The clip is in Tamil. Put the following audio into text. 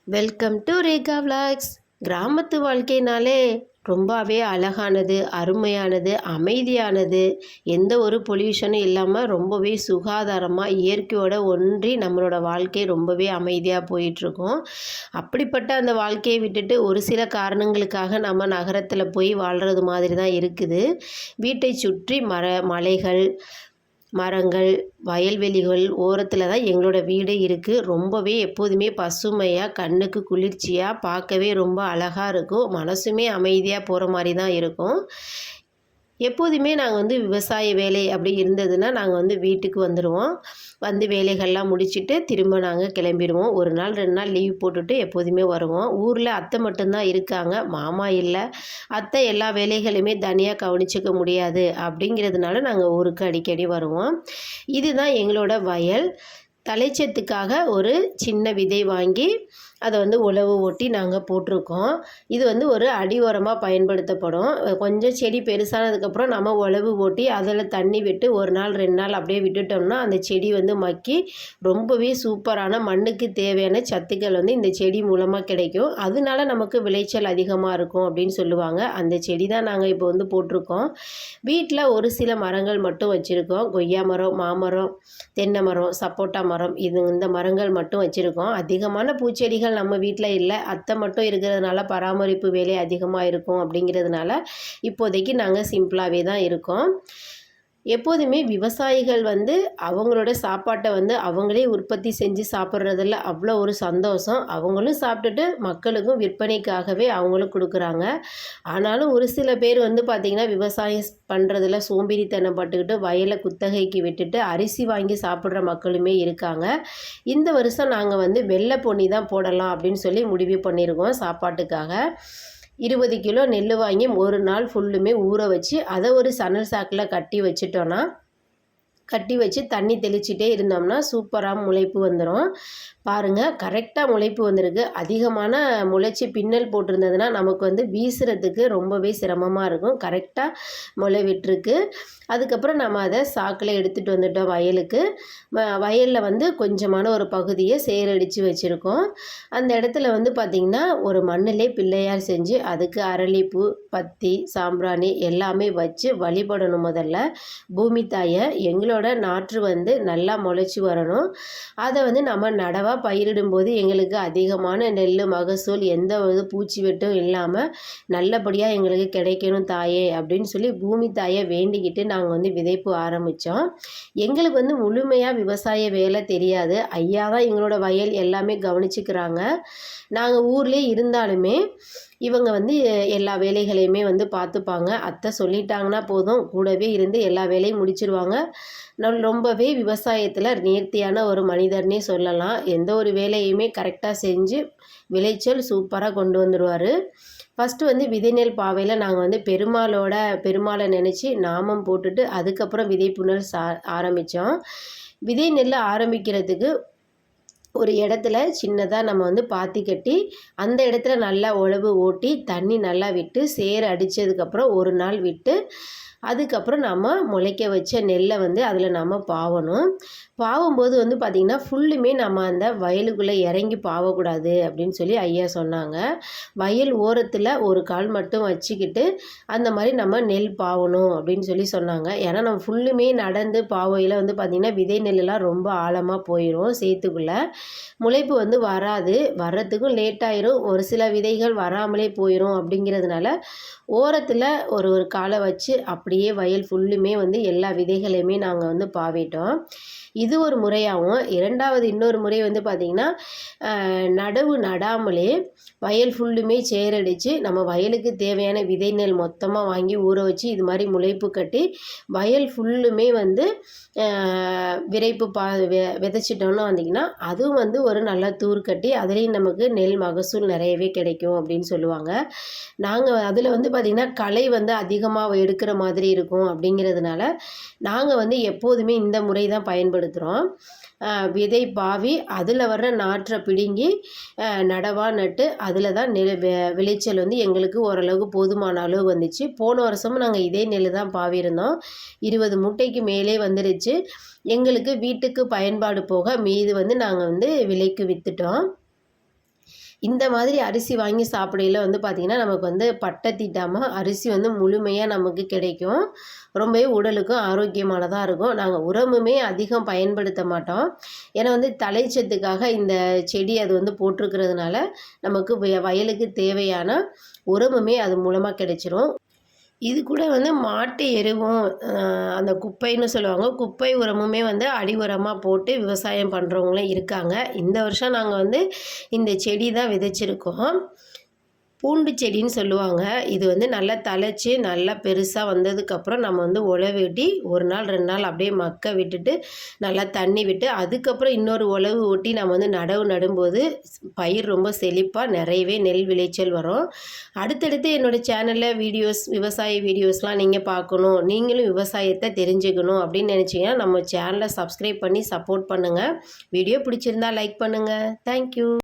Welcome to Rekha vlogs. கிராமத்து வாழ்க்கைனாலே ரொம்பவே அழகானது, அருமையானது, அமைதியானது, எந்த ஒரு பொல்யூஷனும் இல்லாமல் ரொம்பவே சுகாதாரமாக இயற்கையோட ஒன்றி நம்மளோட வாழ்க்கை ரொம்பவே அமைதியாக போயிட்டுருக்கும். அப்படிப்பட்ட அந்த வாழ்க்கையை விட்டுட்டு ஒரு சில காரணங்களுக்காக நம்ம நகரத்தில் போய் வாழ்கிறது மாதிரி தான் இருக்குது. வீட்டை சுற்றி மலைகள், மரங்கள், வயல்வெளிகள் ஓரத்தில் தான் எங்களோட வீடு இருக்குது. ரொம்பவே எப்போதுமே பசுமையாக, கண்ணுக்கு குளிர்ச்சியாக, பார்க்கவே ரொம்ப அழகாக இருக்கும். மனசுமே அமைதியாக போகிற மாதிரி தான் இருக்கும். எப்போதுமே நாங்கள் விவசாய வேலை அப்படி இருந்ததுன்னா நாங்கள் வீட்டுக்கு வந்துடுவோம். வந்து வேலைகள்லாம் முடிச்சுட்டு திரும்ப நாங்கள் கிளம்பிடுவோம். ஒரு நாள் 2 நாள் லீவ் போட்டுட்டு எப்போதுமே வருவோம். ஊரில் அத்தை மட்டும்தான் இருக்காங்க, மாமா இல்லை. அத்தை எல்லா வேலைகளையுமே தனியாக கவனிச்சிக்க முடியாது அப்படிங்கிறதுனால நாங்கள் ஊருக்கு அடிக்கடி வருவோம். இதுதான் எங்களோட வயல். தலைச்சத்துக்காக ஒரு சின்ன விதை வாங்கி அதை உழவு ஓட்டி நாங்கள் போட்டிருக்கோம். இது ஒரு அடி உரமாக பயன்படுத்தப்படும். கொஞ்சம் செடி பெருசானதுக்கப்புறம் நம்ம உழவு ஓட்டி அதில் தண்ணி விட்டு 1 நாள் 2 நாள் அப்படியே விட்டுட்டோம்னா அந்த செடி மக்கி ரொம்பவே சூப்பரான மண்ணுக்கு தேவையான சத்துக்கள் இந்த செடி மூலமாக கிடைக்கும். அதனால நமக்கு விளைச்சல் அதிகமாக இருக்கும் அப்படின்னு சொல்லுவாங்க. அந்த செடி தான் நாங்கள் இப்போ போட்டிருக்கோம். வீட்டில் ஒரு சில மரங்கள் மட்டும் வச்சுருக்கோம். கொய்யா மரம், மாமரம், தென்னை மரம், சப்போட்டா மரம், இந்த மரங்கள் மட்டும் வச்சுருக்கோம். அதிகமான பூச்செடிகள் நம்ம வீட்டில் இல்லை. அத்தை மட்டும் இருக்கிறதுனால பராமரிப்பு வேலை அதிகமாக இருக்கும் அப்படிங்கிறதுனால இப்போதைக்கு நாங்கள் சிம்பிளாகவே தான் இருக்கோம். எப்போதுமே விவசாயிகள் அவங்களோட சாப்பாட்டை அவங்களே உற்பத்தி செஞ்சு சாப்பிட்றதில் அவ்வளோ ஒரு சந்தோஷம். அவங்களும் சாப்பிட்டுட்டு மக்களுக்கும் விற்பனைக்காகவே அவங்களும் கொடுக்குறாங்க. ஆனாலும் ஒரு சில பேர் பார்த்திங்கன்னா விவசாயம் பண்ணுறதில் சோம்பேறித்தனம் பட்டுக்கிட்டு வயலை குத்தகைக்கு விட்டுட்டு அரிசி வாங்கி சாப்பிட்ற மக்களுமே இருக்காங்க. இந்த வருஷம் நாங்கள் வெள்ளை பொன்னி தான் போடலாம் அப்படின்னு சொல்லி முடிவு பண்ணியிருக்கோம். சாப்பாட்டுக்காக 20 கிலோ நெல் வாங்கி ஒரு நாள் ஃபுல்லுமே ஊற வச்சு அதை ஒரு சணல் சாக்கில் கட்டி வச்சு தண்ணி தெளிச்சிட்டே இருந்தோம்னா சூப்பராக முளைப்பு வந்துடும். பாருங்கள், கரெக்டாக முளைப்பு வந்திருக்கு. அதிகமான முளைச்சி பின்னல் போட்டிருந்ததுன்னா நமக்கு வீசுறதுக்கு ரொம்பவே சிரமமாக இருக்கும். கரெக்டாக முளை விட்டுருக்கு. அதுக்கப்புறம் நம்ம அதை சாக்கில் எடுத்துகிட்டு வந்துட்டோம் வயலுக்கு. வயலில் கொஞ்சமான ஒரு பகுதியை சேரடித்து வச்சுருக்கோம். அந்த இடத்துல பார்த்திங்கன்னா ஒரு மண்ணிலே பிள்ளையார் செஞ்சு அதுக்கு அரளிப்பூ, பத்தி, சாம்பிராணி எல்லாமே வச்சு வழிபடணும். முதல்ல பூமி தாயை, எங்களோட நாற்று நல்லா முளைச்சி வரணும். அதை நம்ம நடவாக பயிரிடும்போது எங்களுக்கு அதிகமான நெல் மகசூல், எந்த ஒரு பூச்சி வெட்டும் இல்லாமல் நல்லபடியாக எங்களுக்கு கிடைக்கணும் தாயே அப்படின்னு சொல்லி பூமி தாயை வேண்டிக்கிட்டு நாங்கள் விதைப்பு ஆரம்பித்தோம். எங்களுக்கு முழுமையாக விவசாய வேலை தெரியாது. ஐயா தான் எங்களோட வயல் எல்லாமே கவனிச்சுக்கிறாங்க. நாங்கள் ஊர்லேயே இருந்தாலுமே இவங்க எல்லா வேலைகளையுமே பார்த்துப்பாங்க. அத்தை சொல்லிட்டாங்கன்னா போதும், கூடவே இருந்து எல்லா வேலையும் முடிச்சிருவாங்க. ரொம்பவே விவசாயத்தில் நேர்த்தியான ஒரு மனிதர்னே சொல்லலாம். எந்த ஒரு வேலையுமே கரெக்டாக செஞ்சு விளைச்சல் சூப்பராக கொண்டு வந்துடுவார். ஃபஸ்ட்டு விதை நெல் பாவையில் நாங்கள் பெருமாளை நினச்சி நாமம் போட்டுட்டு அதுக்கப்புறம் விதைப்புணல் ஆரம்பித்தோம். விதை நெல் ஆரம்பிக்கிறதுக்கு ஒரு இடத்துல சின்னதாக நம்ம பாத்தி கட்டி அந்த இடத்துல நல்லா உழவு ஓட்டி தண்ணி நல்லா விட்டு சேறு அடித்ததுக்கப்புறம் ஒரு நாள் விட்டு அதுக்கப்புறம் நம்ம முளைக்க வச்ச நெல்லை அதில் நம்ம பாவணும். பாவும்போது பார்த்திங்கன்னா ஃபுல்லுமே நம்ம அந்த வயலுக்குள்ளே இறங்கி பாவக்கூடாது அப்படின்னு சொல்லி ஐயா சொன்னாங்க. வயல் ஓரத்தில் ஒரு கால் மட்டும் வச்சுக்கிட்டு அந்த மாதிரி நம்ம நெல் பாவணும் அப்படின்னு சொல்லி சொன்னாங்க. ஏன்னா நம்ம ஃபுல்லுமே நடந்து பாவையில் பார்த்திங்கன்னா விதை நெல்லாம் ரொம்ப ஆழமாக போயிடும் சேத்துக்குள்ளே. முளைப்பு வராது, வர்றதுக்கும் லேட்டாயிரும். ஒரு சில விதைகள் வராமலே போயிடும். அப்படிங்கிறதுனால ஓரத்தில் ஒரு காலை வச்சு அப்படியே வயல் ஃபுல்லுமே எல்லா விதைகளையுமே நாங்கள் பாவிட்டோம். இது ஒரு முறையாகவும், இன்னொரு முறை பார்த்திங்கன்னா நடவு நடாமலே வயல் ஃபுல்லுமே சேரடித்து நம்ம வயலுக்கு தேவையான விதை நெல் மொத்தமாக வாங்கி ஊற வச்சு இது மாதிரி முளைப்பு கட்டி வயல் ஃபுல்லுமே விதைப்பு விதைச்சிட்டோம்னு வந்திங்கன்னா அதுவும் ஒரு நல்ல தூர் கட்டி அதுலேயும் நமக்கு நெல் மகசூல் நிறையவே கிடைக்கும் அப்படின்னு சொல்லுவாங்க. நாங்கள் அதில் பார்த்திங்கன்னா களை அதிகமாக எடுக்கிற மாதிரி இருக்கும். அப்படிங்கிறதுனால நாங்கள் எப்போதுமே இந்த முறை தான் பயன்படுத்துகிறோம். விதை பாவி அதில் வர்ற நாற்றை பிடுங்கி நடவாக நட்டு அதில் தான் விளைச்சல் எங்களுக்கு ஓரளவுக்கு போதுமான அளவு வந்துச்சு. போன வருஷமும் நாங்கள் இதே நெல் தான் பாவியிருந்தோம். 20 மூட்டைக்கு மேலே வந்துருச்சு. எங்களுக்கு வீட்டுக்கு பயன்பாடு போக மீது நாங்கள் விலைக்கு விற்றுட்டோம். இந்த மாதிரி அரிசி வாங்கி சாப்பிடையில வந்து பார்த்திங்கன்னா நமக்கு வந்து பட்டை தீட்டாமல் அரிசி வந்து முழுமையாக நமக்கு கிடைக்கும். ரொம்பவே உடலுக்கும் ஆரோக்கியமானதாக இருக்கும். நாங்கள் உரமுமே அதிகம் பயன்படுத்த மாட்டோம். ஏன்னா வந்து தழைச்சத்துக்காக இந்த செடி அது வந்து போட்டிருக்கிறதுனால நமக்கு வயலுக்கு தேவையான உரமுமே அது மூலமாக கிடைச்சிரும். இது கூட வந்து மாட்டு எருவும் அந்த குப்பைன்னு சொல்லுவாங்க. குப்பை உரமுமே வந்து அடி உரமாக போட்டு விவசாயம் பண்ணுறவங்களும் இருக்காங்க. இந்த வருஷம் நாங்கள் வந்து இந்த செடி தான் விதைச்சிருக்கோம். பூண்டு செடின்னு சொல்லுவாங்க. இது வந்து நல்லா தழைச்சி நல்லா பெருசாக வந்ததுக்கப்புறம் நம்ம வந்து உழவு வெட்டி 1 நாள் 2 நாள் அப்படியே மக்க விட்டுட்டு நல்லா தண்ணி விட்டு அதுக்கப்புறம் இன்னொரு உழவு ஓட்டி நம்ம வந்து நடவு நடும்போது பயிர் ரொம்ப செழிப்பாக நிறையவே நெல் விளைச்சல் வரும். அடுத்தடுத்து என்னோடய சேனலில் வீடியோஸ் விவசாய வீடியோஸ்லாம் நீங்கள் பார்க்கணும், நீங்களும் விவசாயத்தை தெரிஞ்சுக்கணும் அப்படின்னு நினச்சிங்கன்னா நம்ம சேனலை சப்ஸ்கிரைப் பண்ணி சப்போர்ட் பண்ணுங்கள். வீடியோ பிடிச்சிருந்தா லைக் பண்ணுங்கள். தேங்க்யூ.